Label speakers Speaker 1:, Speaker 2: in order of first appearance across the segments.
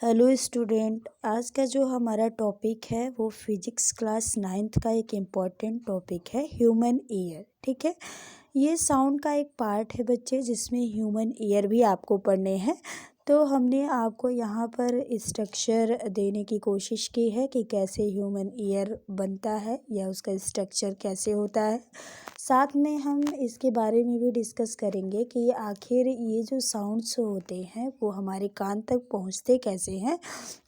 Speaker 1: Hello student, आज का जो हमारा टॉपिक है वो फिजिक्स क्लास 9th का एक इम्पॉर्टेंट टॉपिक है ह्यूमन ईयर। ठीक है, ये साउंड का एक पार्ट है बच्चे, जिसमें ह्यूमन ईयर भी आपको पढ़ने हैं। तो हमने आपको यहाँ पर स्ट्रक्चर देने की कोशिश की है कि कैसे ह्यूमन ईयर बनता है या उसका स्ट्रक्चर कैसे होता है। साथ में हम इसके बारे में भी डिस्कस करेंगे कि आखिर ये जो साउंड्स होते हैं वो हमारे कान तक पहुँचते कैसे हैं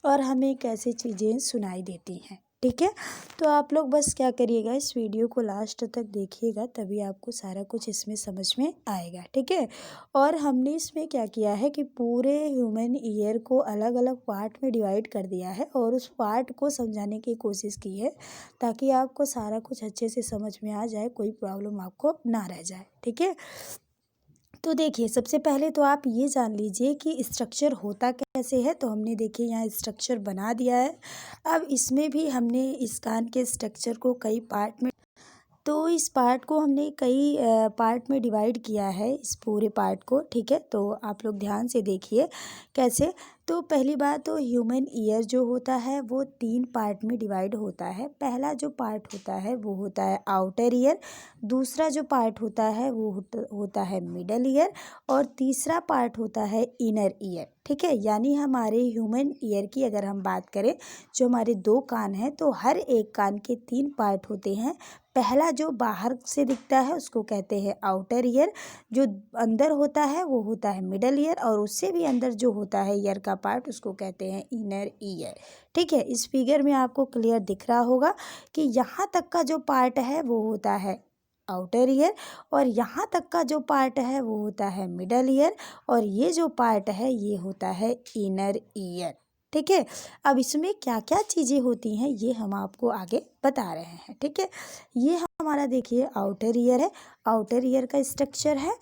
Speaker 1: और हमें कैसे चीज़ें सुनाई देती हैं। ठीक है, तो आप लोग बस क्या करिएगा, इस वीडियो को लास्ट तक देखिएगा, तभी आपको सारा कुछ इसमें समझ में आएगा। ठीक है, और हमने इसमें क्या किया है कि पूरे ह्यूमन ईयर को अलग अलग पार्ट में डिवाइड कर दिया है और उस पार्ट को समझाने की कोशिश की है ताकि आपको सारा कुछ अच्छे से समझ में आ जाए, कोई प्रॉब्लम आपको ना रह जाए। ठीक है, तो देखिए, सबसे पहले तो आप ये जान लीजिए कि स्ट्रक्चर होता कैसे है। तो हमने देखिए यहाँ स्ट्रक्चर बना दिया है। अब इसमें भी हमने इस कान के स्ट्रक्चर को कई पार्ट में, तो इस पार्ट को हमने कई पार्ट में डिवाइड किया है, इस पूरे पार्ट को। ठीक है, तो आप लोग ध्यान से देखिए कैसे। तो पहली बात, तो ह्यूमन ईयर जो होता है वो 3 पार्ट में डिवाइड होता है। पहला जो पार्ट होता है वो होता है आउटर ईयर, दूसरा जो पार्ट होता है वो होता है मिडल ईयर, और तीसरा पार्ट होता है इनर ईयर। ठीक है, यानी हमारे ह्यूमन ईयर की अगर हम बात करें, जो हमारे 2 कान हैं, तो हर एक कान के 3 पार्ट होते हैं। पहला जो बाहर से दिखता है उसको कहते हैं आउटर ईयर, जो अंदर होता है वो होता है मिडल ईयर, और उससे भी अंदर जो होता है ईयर का पार्ट उसको कहते हैं इनर ईयर। ठीक है, इस फिगर में आपको क्लियर दिख रहा होगा कि यहाँ तक का जो पार्ट है वो होता है आउटर ईयर, और यहाँ तक का जो पार्ट है वो होता है मिडल ईयर, और ये जो पार्ट है ये होता है इनर ईयर। ठीक है, अब इसमें क्या क्या चीज़ें होती हैं ये हम आपको आगे बता रहे हैं। ठीक है, ये हमारा देखिए आउटर ईयर है, आउटर ईयर का स्ट्रक्चर है,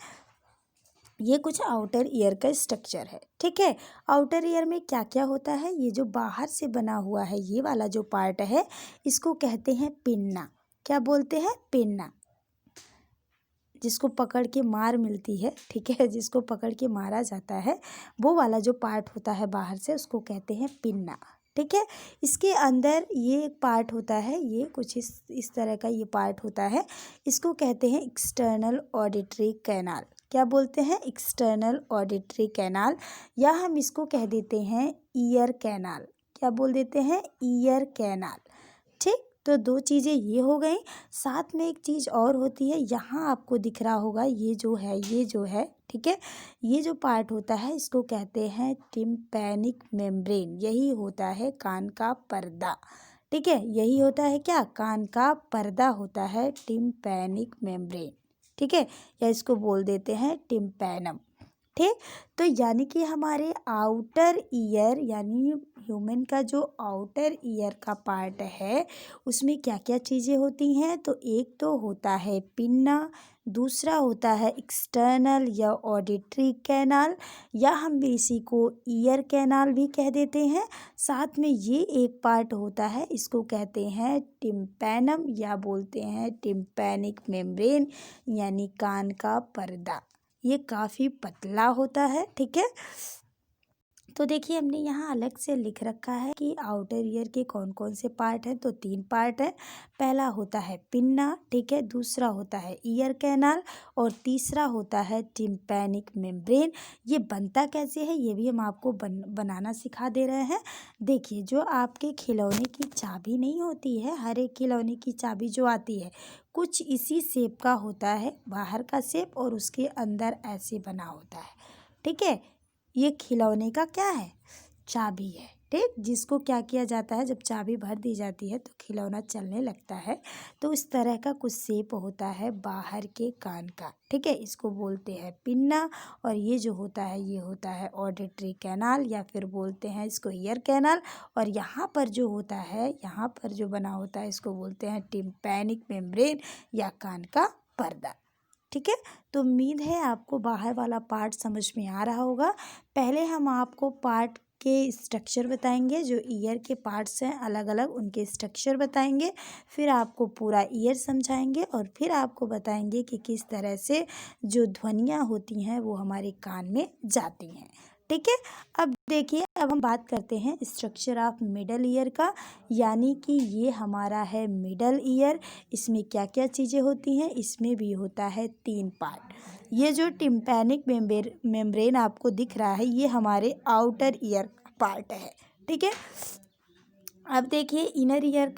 Speaker 1: ये कुछ आउटर ईयर का स्ट्रक्चर है। ठीक है, आउटर ईयर में क्या क्या होता है, ये जो बाहर से बना हुआ है ये वाला जो पार्ट है इसको कहते हैं पिन्ना। क्या बोलते हैं? पिन्ना, जिसको पकड़ के मार मिलती है। ठीक है, जिसको पकड़ के मारा जाता है, वो वाला जो पार्ट होता है बाहर से उसको कहते हैं पिन्ना। ठीक है, इसके अंदर ये एक पार्ट होता है, ये कुछ इस तरह का ये पार्ट होता है, इसको कहते हैं एक्सटर्नल ऑडिटरी कैनाल। क्या बोलते हैं? एक्सटर्नल ऑडिटरी कैनाल, या हम इसको कह देते हैं ईयर कैनाल। क्या बोल देते हैं? Ear canal. ठीक, तो 2 चीज़ें ये हो गई। साथ में एक चीज़ और होती है, यहाँ आपको दिख रहा होगा ये जो है। ठीक है, ये जो पार्ट होता है इसको कहते हैं टिम्पैनिक मेम्ब्रेन। यही होता है कान का पर्दा। ठीक है, यही होता है क्या? कान का पर्दा होता है टिम्पैनिक मेम्ब्रेन। ठीक है, या इसको बोल देते हैं टिम्पैनम। ठीक, तो यानी कि हमारे आउटर ईयर, यानी ह्यूमन का जो आउटर ईयर का पार्ट है उसमें क्या क्या चीज़ें होती हैं। तो एक तो होता है पिन्ना, दूसरा होता है एक्सटर्नल या ऑडिटरी कैनाल, या हम इसी को ईयर कैनाल भी कह देते हैं। साथ में ये एक पार्ट होता है, इसको कहते हैं टिम्पैनम, या बोलते हैं टिम्पैनिक मेम्ब्रेन, यानी कान का पर्दा। ये काफ़ी पतला होता है। ठीक है, तो देखिए हमने यहाँ अलग से लिख रखा है कि आउटर ईयर के कौन कौन से पार्ट हैं। तो 3 पार्ट हैं। पहला होता है पिन्ना, ठीक है, दूसरा होता है ईयर कैनाल, और तीसरा होता है टिम्पैनिक मेम्ब्रेन। ये बनता कैसे है ये भी हम आपको बनाना सिखा दे रहे हैं। देखिए, जो आपके खिलौने की चाबी नहीं होती है, हर एक खिलौने की चाबी जो आती है कुछ इसी शेप का होता है, बाहर का शेप, और उसके अंदर ऐसे बना होता है। ठीक है, ये खिलौने का क्या है? चाबी है। ठीक, जिसको क्या किया जाता है, जब चाबी भर दी जाती है तो खिलौना चलने लगता है। तो इस तरह का कुछ शेप होता है बाहर के कान का। ठीक है, इसको बोलते हैं पिन्ना, और ये जो होता है ये होता है ऑडिटरी कैनाल, या फिर बोलते हैं इसको ईयर कैनाल, और यहाँ पर जो होता है, यहाँ पर जो बना होता है इसको बोलते हैं टिम्पैनिक मेम्ब्रेन, या कान का पर्दा। ठीक है, तो उम्मीद है आपको बाहर वाला पार्ट समझ में आ रहा होगा। पहले हम आपको पार्ट के स्ट्रक्चर बताएंगे, जो ईयर के पार्ट्स हैं अलग अलग उनके स्ट्रक्चर बताएंगे, फिर आपको पूरा ईयर समझाएंगे, और फिर आपको बताएंगे कि किस तरह से जो ध्वनियाँ होती हैं वो हमारे कान में जाती हैं। ठीक है। अब देखिए, अब हम बात करते हैं स्ट्रक्चर ऑफ मिडल ईयर का, यानी कि ये हमारा है मिडल ईयर। इसमें क्या क्या चीज़ें होती हैं, इसमें भी होता है 3 पार्ट। ये जो टिम्पैनिक मेम्ब्रेन आपको दिख रहा है, ये हमारे आउटर ईयर पार्ट है, ठीक है। अब देखिए इनर ईयर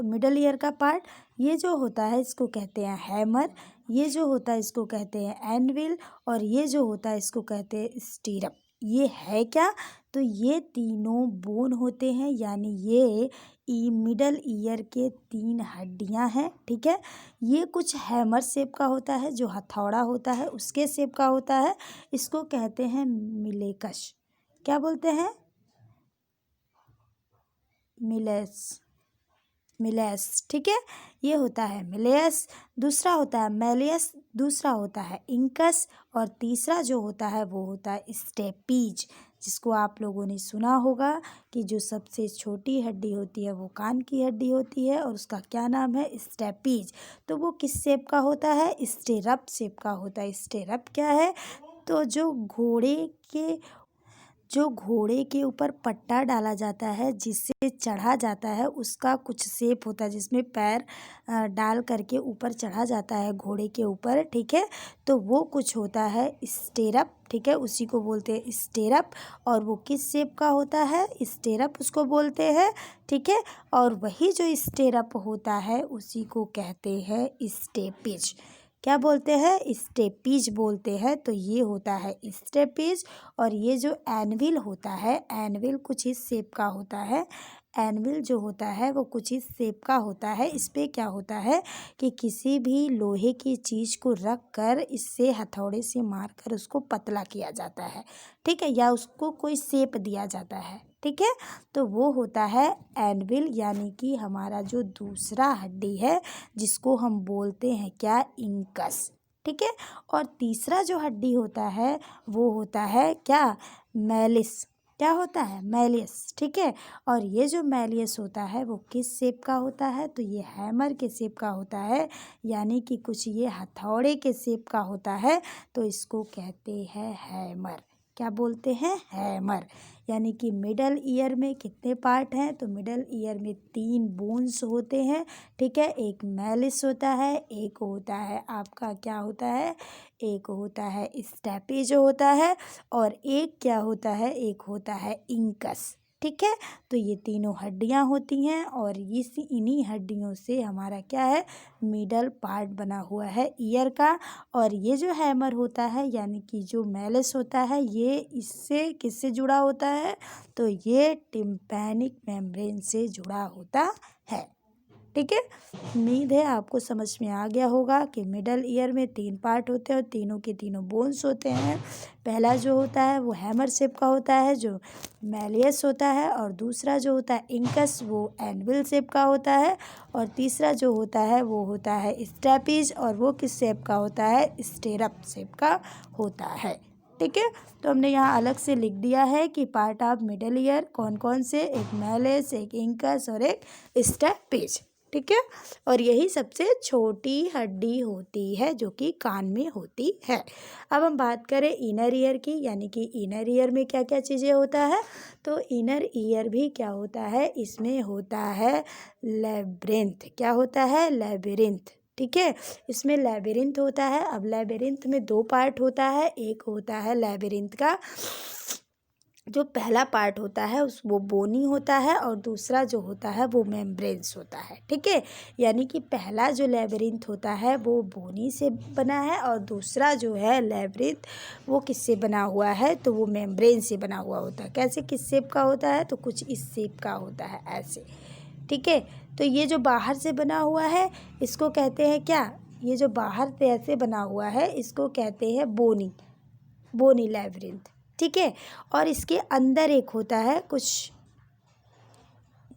Speaker 1: मिडल ईयर का पार्ट, ये जो होता है इसको कहते हैं हैमर, ये जो होता है इसको कहते हैं एनविल, और ये जो होता है इसको कहते हैं स्टीरअप। ये है क्या, तो ये तीनों बोन होते हैं, यानी ये मिडल ईयर के 3 हड्डियां हैं, ठीक है। ये कुछ हैमर शेप का होता है, जो हथौड़ा होता है उसके शेप का होता है, इसको कहते हैं मिलेकस। क्या बोलते हैं, मिलेस, ठीक है। ये होता है मिलेस, दूसरा होता है मैलियस, दूसरा होता है इंकस, और तीसरा जो होता है वो होता है स्टेपीज, जिसको आप लोगों ने सुना होगा कि जो सबसे छोटी हड्डी होती है वो कान की हड्डी होती है, और उसका क्या नाम है, स्टेपीज। तो वो किस शेप का होता है, स्टेरप शेप का होता है। स्टेरप क्या है, तो जो घोड़े के ऊपर पट्टा डाला जाता है जिससे चढ़ा जाता है, उसका कुछ शेप होता है, जिसमें पैर डाल करके ऊपर चढ़ा जाता है घोड़े के ऊपर, ठीक है। तो वो कुछ होता है स्टेरप, ठीक है, उसी को बोलते हैं स्टेरप। और वो किस शेप का होता है, स्टेरप उसको बोलते हैं, ठीक है। और वही जो स्टेरप होता है उसी को कहते हैं स्टेपेज। क्या बोलते हैं, स्टेपीज बोलते हैं। तो ये होता है स्टेपीज। और ये जो एनविल होता है, एनविल कुछ इस शेप का होता है। एनविल जो होता है वो कुछ इस शेप का होता है। इस पे क्या होता है कि किसी भी लोहे की चीज़ को रख कर इससे हथौड़े से मार कर उसको पतला किया जाता है, ठीक है, या उसको कोई शेप दिया जाता है, ठीक है। तो वो होता है एनविल, यानी कि हमारा जो दूसरा हड्डी है जिसको हम बोलते हैं क्या, इंकस, ठीक है। और तीसरा जो हड्डी होता है वो होता है क्या, मैलिस। क्या होता है, मैलियस, ठीक है। और ये जो मैलियस होता है वो किस शेप का होता है, तो ये हैमर के शेप का होता है, यानी कि कुछ ये हथौड़े के शेप का होता है। तो इसको कहते हैं हैमर। क्या बोलते हैं, हैमर। यानी कि मिडल ईयर में कितने पार्ट हैं, तो मिडल ईयर में 3 बोन्स होते हैं, ठीक है। एक मैलिस होता है, एक होता है आपका क्या होता है, एक होता है स्टेपी जो होता है, और एक क्या होता है, एक होता है इंकस, ठीक है। तो ये तीनों हड्डियां होती हैं, और इन्हीं हड्डियों से हमारा क्या है, मिडल पार्ट बना हुआ है ईयर का। और ये जो हैमर होता है, यानी कि जो मैलिस होता है, ये इससे किससे जुड़ा होता है, तो ये टिम्पैनिक मेम्ब्रेन से जुड़ा होता है, ठीक है। उम्मीद है आपको समझ में आ गया होगा कि मिडल ईयर में 3 पार्ट होते हैं और तीनों के तीनों बोन्स होते हैं। पहला जो होता है वो हैमर शेप का होता है, जो मैलियस होता है, और दूसरा जो होता है इंकस, वो एनविल शेप का होता है, और तीसरा जो होता है वो होता है स्टेपीज, और वो किस शेप का होता है, स्टेरप शेप का होता है, ठीक है। तो हमने यहाँ अलग से लिख दिया है कि पार्ट ऑफ मिडल ईयर कौन कौन से, एक मैलिस, एक इंकस और एक स्टेपीज, ठीक है। और यही सबसे छोटी हड्डी होती है जो कि कान में होती है। अब हम बात करें इनर ईयर की, यानी कि इनर ईयर में क्या क्या चीज़ें होता है, तो इनर ईयर भी क्या होता है, इसमें होता है लैबिरिंथ। क्या होता है, लैबिरिंथ, ठीक है। इसमें लैबिरिंथ होता है। अब लैबिरिंथ में 2 पार्ट होता है। एक होता है लैबिरिंथ का जो पहला पार्ट होता है वो बोनी होता है, और दूसरा जो होता है वो मेम्ब्रेन्स होता है, ठीक है। यानी कि पहला जो लैबिरिंथ होता है वो बोनी से बना है, और दूसरा जो है लैबिरिंथ वो किससे बना हुआ है, तो वो मेम्ब्रेन से बना हुआ होता है। कैसे, किस शेप का होता है, तो कुछ इस शेप का होता है, ऐसे, ठीक है। तो ये जो बाहर से बना हुआ है इसको कहते हैं क्या, ये जो बाहर से ऐसे बना हुआ है इसको कहते हैं बोनी लैबिरिंथ, ठीक है। और इसके अंदर एक होता है कुछ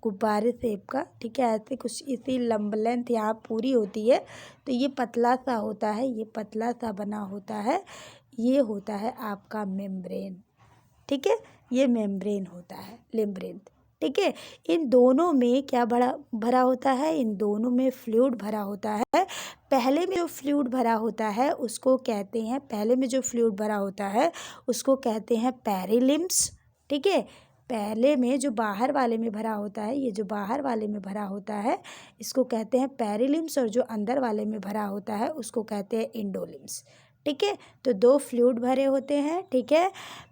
Speaker 1: गुब्बारे शेप का, ठीक है, ऐसे कुछ इसी लेंथ यहाँ पूरी होती है। तो ये पतला सा होता है, ये पतला सा बना होता है, ये होता है आपका मेम्ब्रेन, ठीक है। ये मेम्ब्रेन होता है, लेम्ब्रेन, ठीक है। इन दोनों में क्या भरा भरा होता है, इन दोनों में फ्लूइड भरा होता है। पहले में जो फ्लूइड भरा होता है उसको कहते हैं, पहले में जो फ्लूइड भरा होता है उसको कहते हैं पेरिलिम्स, ठीक है। पहले में जो बाहर वाले में भरा होता है, ये जो बाहर वाले में भरा होता है इसको कहते हैं पेरिलिम्स, और जो अंदर वाले में भरा होता है उसको कहते हैं इंडोलिम्स, ठीक है। तो दो फ्लूइड भरे होते हैं, ठीक है।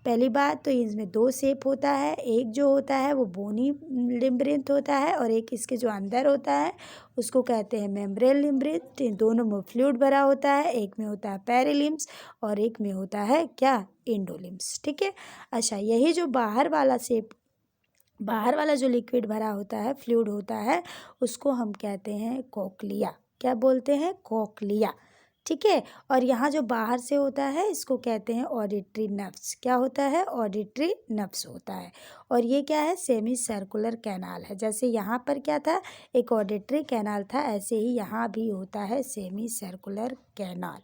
Speaker 1: पहली बात तो इसमें दो शेप होता है, एक जो होता है वो बोनी लिम्ब्रिंथ होता है और एक इसके जो अंदर होता है उसको कहते हैं मेम्ब्रेन लिम्ब्रिंथ। इन दोनों में फ्लूइड भरा होता है, एक में होता है पेरिलिम्स और एक में होता है क्या, इंडोलिम्स, ठीक है। अच्छा, यही जो बाहर वाला शेप, बाहर वाला जो लिक्विड भरा होता है, फ्लूइड होता है, उसको हम कहते हैं कोक्लिया। क्या बोलते हैं, कोक्लिया, ठीक है। और यहाँ जो बाहर से होता है इसको कहते हैं ऑडिटरी नर्व्स। क्या होता है, ऑडिटरी नर्व्स होता है। और ये क्या है, सेमी सर्कुलर कैनाल है। जैसे यहाँ पर क्या था, एक ऑडिटरी कैनाल था, ऐसे ही यहाँ भी होता है सेमी सर्कुलर कैनाल,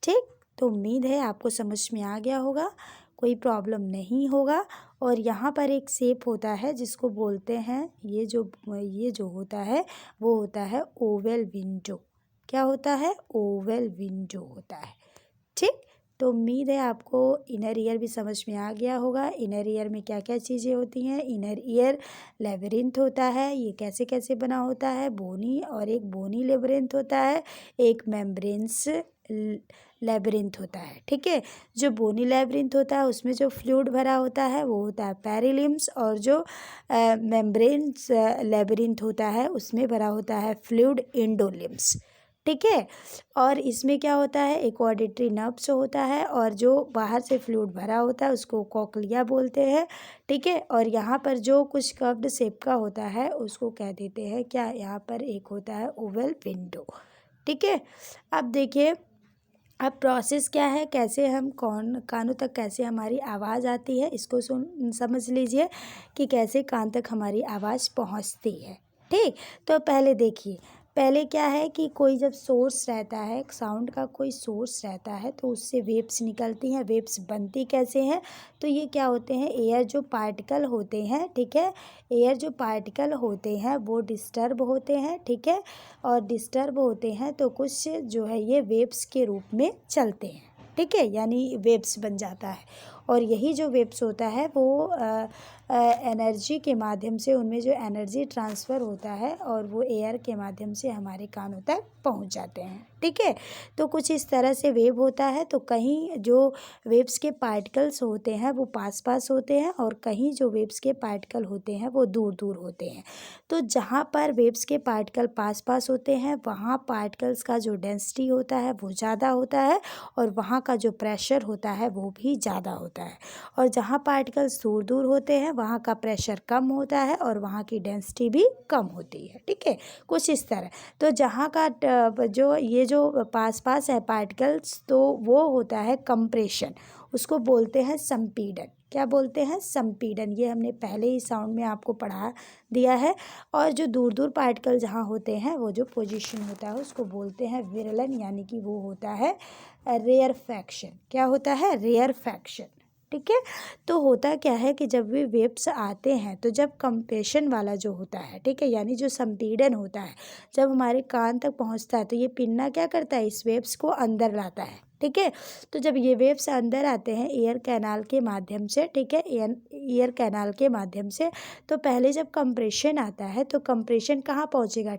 Speaker 1: ठीक। तो उम्मीद है आपको समझ में आ गया होगा, कोई प्रॉब्लम नहीं होगा। और यहाँ पर एक शेप होता है जिसको बोलते हैं, ये जो होता है वो होता है ओवल विंडो। क्या होता है, ओवल विंडो होता है, ठीक। तो उम्मीद है आपको इनर ईयर भी समझ में आ गया होगा। इनर ईयर में क्या क्या चीज़ें होती हैं, इनर ईयर लेबिरिंथ होता है, ये कैसे कैसे बना होता है, बोनी, और एक बोनी लेबिरिंथ होता है, एक मेम्ब्रेन्स लेबिरिंथ होता है, ठीक है। जो बोनी लेबिरिंथ होता है उसमें जो फ्लूइड भरा होता है वो होता है पेरिलिम्स, और जो मेम्ब्रेन्स लेबिरिंथ होता है उसमें भरा होता है फ्लूइड इंडोलिम्स, ठीक है। और इसमें क्या होता है, एक ऑडिटरी नर्व्स होता है, और जो बाहर से फ्लूइड भरा होता है उसको कोक्लिया बोलते हैं, ठीक है। और यहाँ पर जो कुछ कर्व्ड शेप का होता है उसको कह देते हैं क्या, यहाँ पर एक होता है ओवल विंडो, ठीक है। अब देखिए, अब प्रोसेस क्या है, कैसे हम कानों तक कैसे हमारी आवाज़ आती है, इसको समझ लीजिए कि कैसे कान तक हमारी आवाज़ पहुंचती है, ठीक। तो पहले देखिए, पहले क्या है कि कोई जब सोर्स रहता है, साउंड का कोई सोर्स रहता है तो उससे वेव्स निकलती हैं। वेव्स बनती कैसे हैं, तो ये क्या होते हैं, एयर जो पार्टिकल होते हैं, ठीक है, एयर जो पार्टिकल होते हैं वो डिस्टर्ब होते हैं, ठीक है। और डिस्टर्ब होते हैं तो कुछ जो है ये वेव्स के रूप में चलते हैं, ठीक है, यानी वेव्स बन जाता है। और यही जो वेव्स होता है वो एनर्जी के माध्यम से, उनमें जो एनर्जी ट्रांसफ़र होता है और वो एयर के माध्यम से हमारे कानों तक पहुंच जाते हैं, ठीक है। तो कुछ इस तरह से वेव होता है। तो कहीं जो वेव्स के पार्टिकल्स होते हैं वो पास पास होते हैं, और कहीं जो वेव्स के पार्टिकल होते हैं वो दूर दूर होते हैं। तो जहाँ पर वेव्स के पार्टिकल पास पास होते हैं वहाँ पार्टिकल्स का जो डेंसिटी होता है वो ज़्यादा होता है, और वहाँ का जो प्रेशर होता है वो भी ज़्यादा होता है। और जहाँ पार्टिकल्स दूर दूर होते हैं वहाँ का प्रेशर कम होता है और वहाँ की डेंसिटी भी कम होती है, ठीक है, कुछ इस तरह। तो जहाँ का जो पास पास है पार्टिकल्स, तो वो होता है कंप्रेशन, उसको बोलते हैं संपीड़न। क्या बोलते हैं, संपीड़न। ये हमने पहले ही साउंड में आपको पढ़ा दिया है। और जो दूर दूर पार्टिकल जहाँ होते हैं वो जो पोजीशन होता है उसको बोलते हैं विरलन, यानी कि वो होता है रेयरफैक्शन। क्या होता है, रेयरफैक्शन, ठीक है। तो होता क्या है कि जब भी वेव्स आते हैं तो जब कंप्रेशन वाला जो होता है, ठीक है, यानी जो संपीड़न होता है, जब हमारे कान तक पहुंचता है तो ये पिन्ना क्या करता है, इस वेव्स को अंदर लाता है, ठीक है। तो जब ये वेव्स अंदर आते हैं एयर कैनाल के माध्यम से, ठीक है, एयर कैनाल के माध्यम से, तो पहले जब कंप्रेशन आता है तो कंप्रेशन कहाँ पहुँचेगा,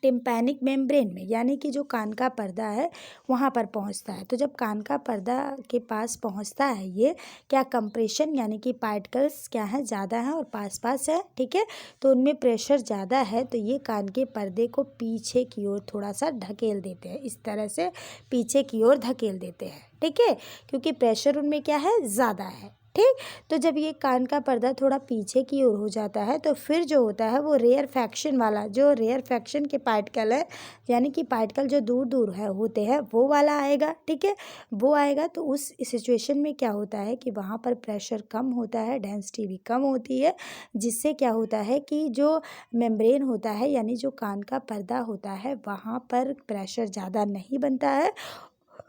Speaker 1: टिम्पैनिक मेम्ब्रेन में, यानी कि जो कान का पर्दा है वहाँ पर पहुँचता है। तो जब कान का पर्दा के पास पहुँचता है ये क्या, कंप्रेशन, यानी कि पार्टिकल्स क्या है, ज़्यादा है और पास पास है, ठीक है। तो उनमें प्रेशर ज़्यादा है तो ये कान के पर्दे को पीछे की ओर थोड़ा सा ढकेल देते हैं, इस तरह से पीछे की ओर धकेल देते हैं, ठीक है, क्योंकि प्रेशर उनमें क्या है, ज़्यादा है, ठीक। तो जब ये कान का पर्दा थोड़ा पीछे की ओर हो जाता है तो फिर जो होता है वो रेयरफैक्शन वाला, जो रेयरफैक्शन के पार्टिकल है, यानी कि पार्टिकल जो दूर दूर है होते हैं वो वाला आएगा, ठीक है, वो आएगा। तो उस सिचुएशन में क्या होता है कि वहाँ पर प्रेशर कम होता है, डेंसिटी भी कम होती है, जिससे क्या होता है कि जो मेम्ब्रेन होता है, यानी जो कान का पर्दा होता है, वहाँ पर प्रेशर ज़्यादा नहीं बनता है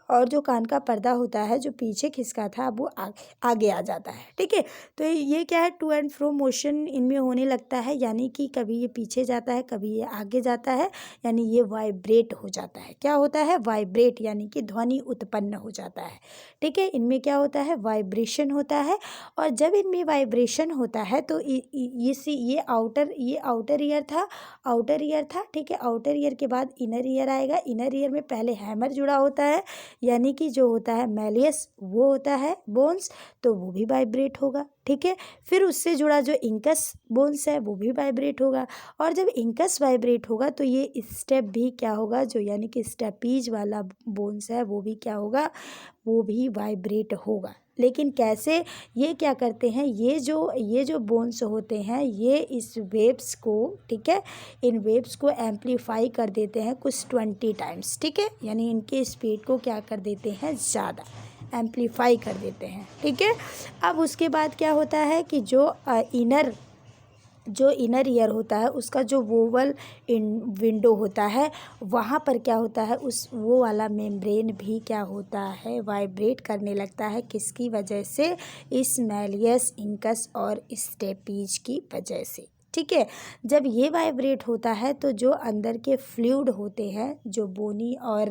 Speaker 1: और जो कान का पर्दा होता है जो पीछे खिसका था अब वो आगे आ जाता है। ठीक है, तो ये क्या है, टू एंड फ्रो मोशन इनमें होने लगता है, यानी कि कभी ये पीछे जाता है कभी ये आगे जाता है, यानी ये वाइब्रेट हो जाता है। क्या होता है, वाइब्रेट, यानी कि ध्वनि उत्पन्न हो जाता है। ठीक है, इनमें क्या होता है, वाइब्रेशन होता है। और जब इनमें वाइब्रेशन होता है तो ये आउटर ईयर था, ठीक है। आउटर ईयर के बाद इनर ईयर आएगा। इनर ईयर में पहले हैमर जुड़ा होता है, यानी कि जो होता है मैलियस वो होता है बोन्स, तो वो भी वाइब्रेट होगा। ठीक है, फिर उससे जुड़ा जो इंकस बोन्स है वो भी वाइब्रेट होगा। और जब इंकस वाइब्रेट होगा तो ये स्टेप भी क्या होगा, जो यानी कि स्टेपीज वाला बोन्स है वो भी क्या होगा, वो भी वाइब्रेट होगा। लेकिन कैसे, ये क्या करते हैं, ये जो बोन्स होते हैं ये इस वेव्स को, ठीक है, इन वेव्स को एम्पलीफाई कर देते हैं कुछ 20 टाइम्स। ठीक है, यानी इनके स्पीड को क्या कर देते हैं, ज़्यादा एम्पलीफाई कर देते हैं। ठीक है, अब उसके बाद क्या होता है कि जो इनर ईयर होता है उसका जो वोवल इन विंडो होता है वहाँ पर क्या होता है, वो वाला मेम्ब्रेन भी क्या होता है, वाइब्रेट करने लगता है। किसकी वजह से, इस मैलियस इंकस और स्टेपीज की वजह से। ठीक है, जब ये वाइब्रेट होता है तो जो अंदर के फ्लूइड होते हैं जो बोनी और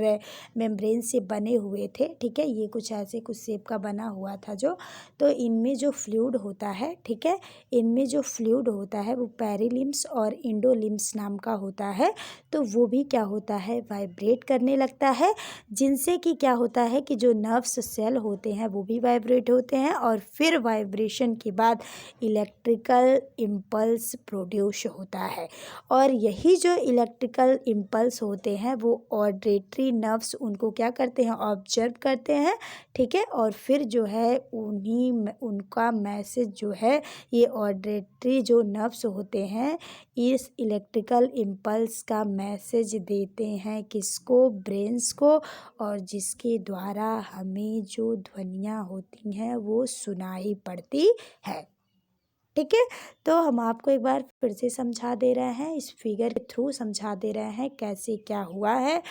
Speaker 1: मेम्ब्रेन से बने हुए थे, ठीक है, ये कुछ ऐसे कुछ शेप का बना हुआ था जो, तो इनमें जो फ्लूइड होता है, ठीक है, इनमें जो फ्लूइड होता है वो पेरिलिम्स और इंडोलिम्स नाम का होता है। तो वो भी क्या होता है, वाइब्रेट करने लगता है, जिनसे कि क्या होता है कि जो नर्व्स सेल होते हैं वो भी वाइब्रेट होते हैं। और फिर वाइब्रेशन के बाद इलेक्ट्रिकल इम्पल्स प्रोड्यूस होता है। और यही जो इलेक्ट्रिकल इम्पल्स होते हैं वो ऑडिटरी नर्व्स उनको क्या करते हैं, ऑब्जर्व करते हैं। ठीक है, और फिर जो है उनका मैसेज जो है, ये ऑडिटरी जो नर्व्स होते हैं इस इलेक्ट्रिकल इम्पल्स का मैसेज देते हैं किसको, ब्रेन्स को, और जिसके द्वारा हमें जो ध्वनियाँ होती हैं वो सुनाई पड़ती है। ठीक है, तो हम आपको एक बार फिर से समझा दे रहे हैं, इस फिगर के थ्रू समझा दे रहे हैं कैसे क्या हुआ है।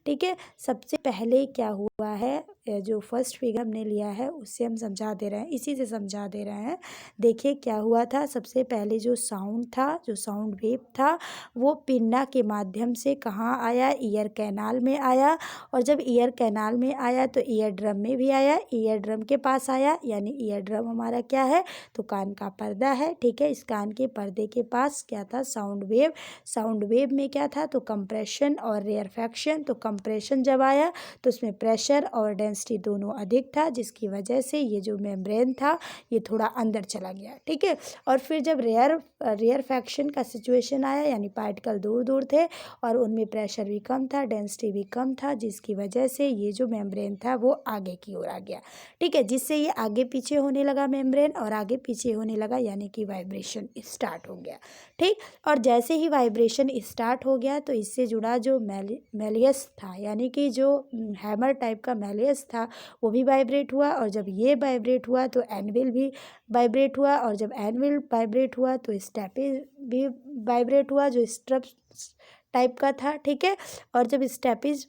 Speaker 1: ठीक है, सबसे पहले क्या हुआ है, जो फर्स्ट फिगर हमने लिया है उससे हम समझा दे रहे हैं, इसी से समझा दे रहे हैं। देखिए क्या हुआ था, सबसे पहले जो साउंड था, जो साउंड वेव था वो पिन्ना के माध्यम से कहाँ आया, ईयर कैनाल में आया। और जब ईयर कैनाल में आया तो ईयर ड्रम में भी आया, ईयर ड्रम के पास आया, यानी ईयर ड्रम हमारा क्या है, तो कान का पर्दा है। ठीक है, इस कान के पर्दे के पास क्या था, साउंड वेव। साउंड वेव में क्या था, तो कंप्रेशन और रेयरफैक्शन। तो कंप्रेशन जब आया तो उसमें प्रेशर और डेंसिटी दोनों अधिक था, जिसकी वजह से ये जो मेम्ब्रेन था ये थोड़ा अंदर चला गया। ठीक है, और फिर जब रेयरफैक्शन का सिचुएशन आया, यानी पार्टिकल दूर दूर थे और उनमें प्रेशर भी कम था, डेंसिटी भी कम था, जिसकी वजह से ये जो मेम्ब्रेन था वो आगे की ओर आ गया। ठीक है, जिससे ये आगे पीछे होने लगा मेम्ब्रेन, और आगे पीछे होने लगा यानी कि वाइब्रेशन स्टार्ट हो गया। ठीक, और जैसे ही वाइब्रेशन स्टार्ट हो गया तो इससे जुड़ा जो मैलियस था, यानी कि जो हैमर टाइप का मैलियस था वो भी वाइब्रेट हुआ। और जब ये वाइब्रेट हुआ तो एनविल भी वाइब्रेट हुआ, और जब एनविल वाइब्रेट हुआ तो स्टेपिस भी वाइब्रेट हुआ जो स्ट्रप्स टाइप का था। ठीक है, और जब स्टेपिस,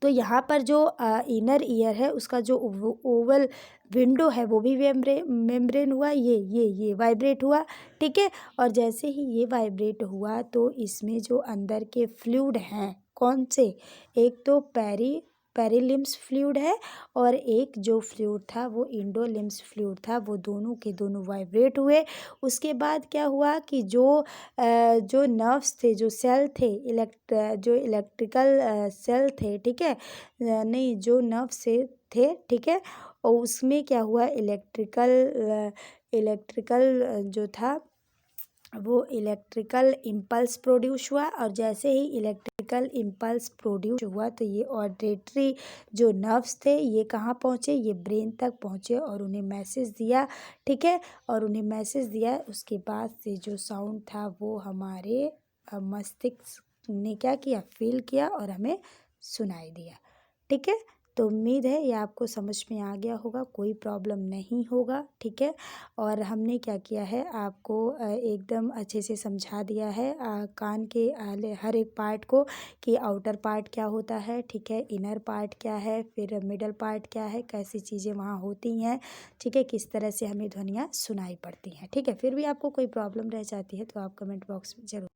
Speaker 1: तो यहाँ पर जो इनर ईयर है उसका जो ओवल विंडो है वो भी मेम्ब्रेन हुआ, ये वाइब्रेट हुआ। ठीक है, और जैसे ही ये वाइब्रेट हुआ तो इसमें जो अंदर के फ्लूइड हैं, कौन से, एक तो पेरिलिम्स फ्लूइड है, और एक जो फ्लूइड था वो इंडोलिम्स फ्लूइड था, वो दोनों के दोनों वाइब्रेट हुए। उसके बाद क्या हुआ कि जो नर्व्स थे, जो सेल थे, जो इलेक्ट्रिकल सेल थे, ठीक है, नहीं जो नर्व से थे, ठीक है, और उसमें क्या हुआ, इलेक्ट्रिकल जो था वो इलेक्ट्रिकल इम्पल्स प्रोड्यूस हुआ। और जैसे ही इलेक्ट्रिकल इम्पल्स प्रोड्यूस हुआ तो ये ऑडिटरी जो नर्व्स थे ये कहाँ पहुँचे, ये ब्रेन तक पहुँचे और उन्हें मैसेज दिया। ठीक है, और उन्हें मैसेज दिया, उसके बाद से जो साउंड था वो हमारे मस्तिष्क ने क्या किया, फील किया और हमें सुनाई दिया। ठीक है, तो उम्मीद है ये आपको समझ में आ गया होगा, कोई प्रॉब्लम नहीं होगा, ठीक है। और हमने क्या किया है, आपको एकदम अच्छे से समझा दिया है कान के हर एक पार्ट को, कि आउटर पार्ट क्या होता है, ठीक है, इनर पार्ट क्या है, फिर मिडल पार्ट क्या है, कैसी चीज़ें वहाँ होती हैं, ठीक है, किस तरह से हमें ध्वनियाँ सुनाई पड़ती हैं, ठीक है। फिर भी आपको कोई प्रॉब्लम रह जाती है तो आप कमेंट बॉक्स में ज़रूर